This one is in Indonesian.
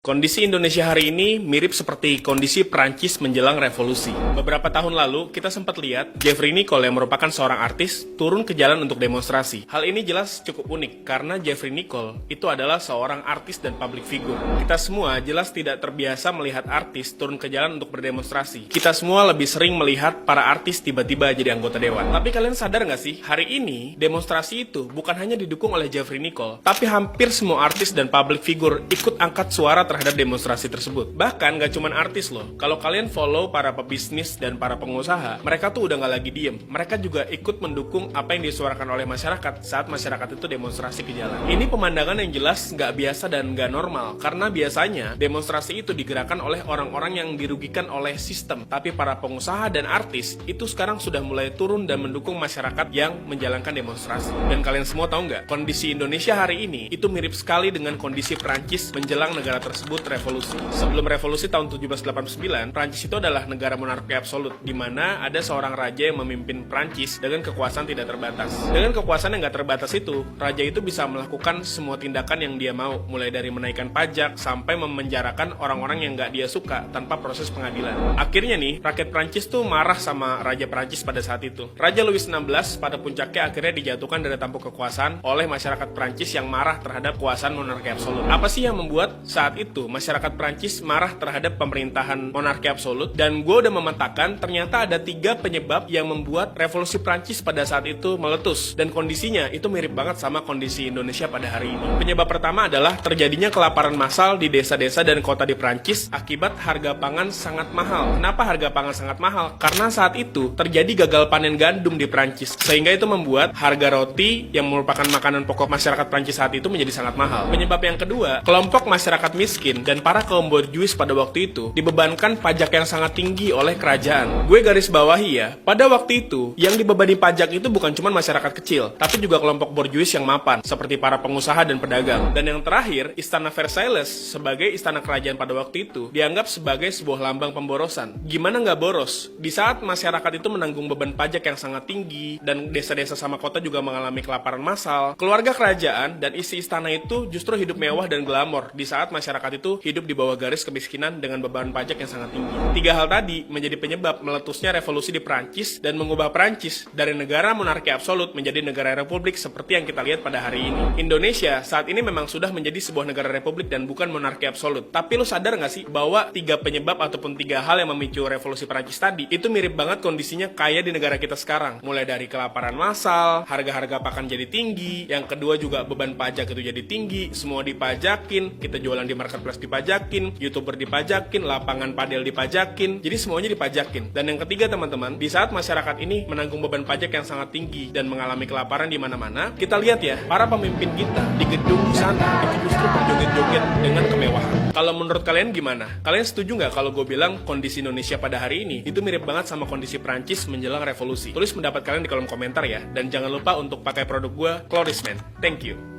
Kondisi Indonesia hari ini mirip seperti kondisi Prancis menjelang revolusi. Beberapa tahun lalu, kita sempat lihat Jeffrey Nicole yang merupakan seorang artis turun ke jalan untuk demonstrasi. Hal ini jelas cukup unik karena Jeffrey Nicole itu adalah seorang artis dan public figure. Kita semua jelas tidak terbiasa melihat artis turun ke jalan untuk berdemonstrasi. Kita semua lebih sering melihat para artis tiba-tiba jadi anggota dewan. Tapi kalian sadar nggak sih, hari ini demonstrasi itu bukan hanya didukung oleh Jeffrey Nicole, tapi hampir semua artis dan public figure ikut angkat suara terhadap demonstrasi tersebut. Bahkan gak cuman artis loh, kalau kalian follow para pebisnis dan para pengusaha, mereka tuh udah gak lagi diem. Mereka juga ikut mendukung apa yang disuarakan oleh masyarakat saat masyarakat itu demonstrasi ke jalan. Ini pemandangan yang jelas gak biasa dan gak normal, karena biasanya demonstrasi itu digerakkan oleh orang-orang yang dirugikan oleh sistem. Tapi para pengusaha dan artis itu sekarang sudah mulai turun dan mendukung masyarakat yang menjalankan demonstrasi. Dan kalian semua tahu nggak, kondisi Indonesia hari ini itu mirip sekali dengan kondisi Prancis menjelang negara tersebut revolusi. Sebelum revolusi tahun 1789, Prancis itu adalah negara monarki absolut, di mana ada seorang raja yang memimpin Prancis dengan kekuasaan tidak terbatas. Dengan kekuasaan yang nggak terbatas itu, raja itu bisa melakukan semua tindakan yang dia mau, mulai dari menaikkan pajak sampai memenjarakan orang-orang yang nggak dia suka tanpa proses pengadilan. Akhirnya nih, rakyat Prancis tuh marah sama Raja Prancis pada saat itu. Raja Louis XVI pada puncaknya akhirnya dijatuhkan dari tampuk kekuasaan oleh masyarakat Prancis yang marah terhadap kekuasaan monarki absolut. Apa sih yang membuat saat itu masyarakat Prancis marah terhadap pemerintahan monarki absolut? Dan gue udah memetakan ternyata ada 3 penyebab yang membuat revolusi Prancis pada saat itu meletus, dan kondisinya itu mirip banget sama kondisi Indonesia pada hari ini. Penyebab pertama adalah terjadinya kelaparan massal di desa-desa dan kota di Prancis akibat harga pangan sangat mahal. Kenapa harga pangan sangat mahal? Karena saat itu terjadi gagal panen gandum di Prancis, sehingga itu membuat harga roti yang merupakan makanan pokok masyarakat Prancis saat itu menjadi sangat mahal. Penyebab yang kedua, kelompok masyarakat miskin dan para kaum borjuis pada waktu itu dibebankan pajak yang sangat tinggi oleh kerajaan. Gue garis bawahi ya, pada waktu itu yang dibebani pajak itu bukan cuma masyarakat kecil, tapi juga kelompok borjuis yang mapan, seperti para pengusaha dan pedagang. Dan yang terakhir, Istana Versailles sebagai istana kerajaan pada waktu itu dianggap sebagai sebuah lambang pemborosan. Gimana nggak boros? Di saat masyarakat itu menanggung beban pajak yang sangat tinggi dan desa-desa sama kota juga mengalami kelaparan massal, keluarga kerajaan dan isi istana itu justru hidup mewah dan glamor di saat masyarakat itu hidup di bawah garis kemiskinan dengan beban pajak yang sangat tinggi. 3 hal tadi menjadi penyebab meletusnya revolusi di Prancis dan mengubah Prancis dari negara monarki absolut menjadi negara republik seperti yang kita lihat pada hari ini. Indonesia saat ini memang sudah menjadi sebuah negara republik dan bukan monarki absolut. Tapi lu sadar nggak sih bahwa 3 penyebab ataupun 3 hal yang memicu revolusi Prancis tadi itu mirip banget kondisinya kayak di negara kita sekarang. Mulai dari kelaparan massal, harga-harga pakan jadi tinggi, yang kedua juga beban pajak itu jadi tinggi, semua dipajakin, kita jualan di marketplace dipajakin, YouTuber dipajakin, lapangan padel dipajakin, jadi semuanya dipajakin. Dan yang ketiga teman-teman, di saat masyarakat ini menanggung beban pajak yang sangat tinggi dan mengalami kelaparan di mana-mana, kita lihat ya, para pemimpin kita di gedung sana itu justru berjoget-joget dengan kemewahan. Kalau menurut kalian gimana? Kalian setuju nggak kalau gue bilang kondisi Indonesia pada hari ini itu mirip banget sama kondisi Prancis menjelang revolusi? Tulis pendapat kalian di kolom komentar ya, dan jangan lupa untuk pakai produk gue, Cloris Man. Thank you.